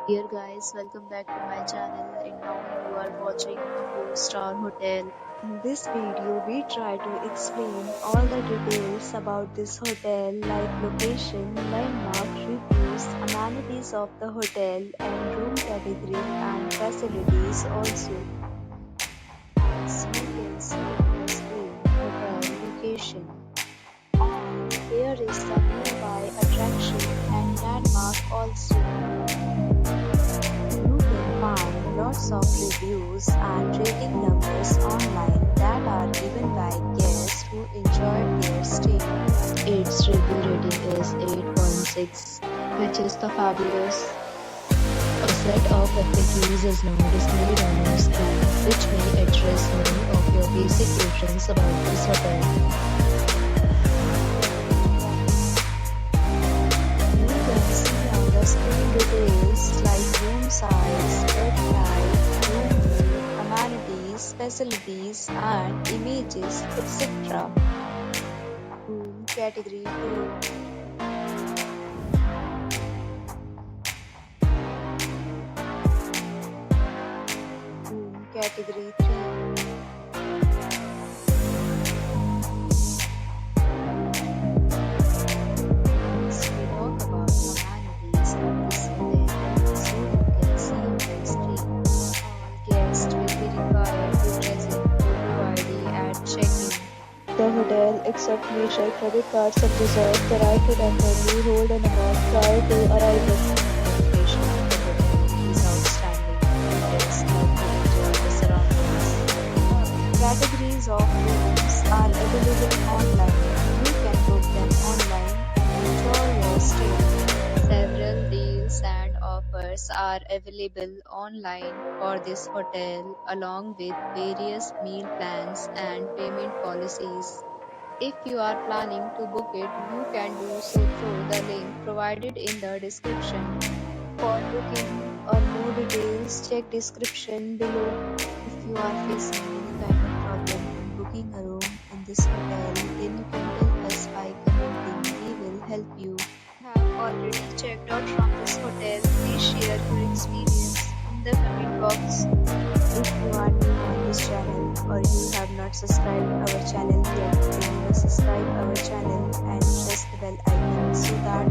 Dear guys, welcome back to my channel and now you are watching a 4-star hotel. In this video, we try to explain all the details about this hotel like location, landmark, reviews, amenities of the hotel and room category and facilities also. As you can see on the screen, hotel location. And there is some nearby attraction and landmark also. You can find lots of reviews and rating numbers online that are given by guests who enjoyed their stay. Its review rating is 8.6, which is the fabulous. A set of FAQs is now displayed on your screen, which may address many of your basic questions about this hotel. You can see on the screen details like room size, bed type, room view, amenities, facilities and images, etc. Room category 2. Room category 3. Next we talk about amenities of this hotel. So you can see on the screen. All guests will be required to present photo ID at check-in. The hotel accepts major credit cards and reserves the right to temporarily hold an amount prior to arrival. The location of the hotel is outstanding. Guests love to enjoy the surroundings. Categories of rooms are available online. You can book them online and enjoy your stay. Several deals and offers are available online for this hotel, along with various meal plans and payment policies. If you are planning to book it, you can do so through the link provided in the description. For booking or more details, check description below. If you are facing any kind of problem in booking a room in this hotel, then you can tell us by commenting. We will help you. Have already checked out from this hotel? Please share your experience in the comment box. If you are new on this channel or you have not subscribed our channel yet, then you must subscribe our channel and press the bell icon so that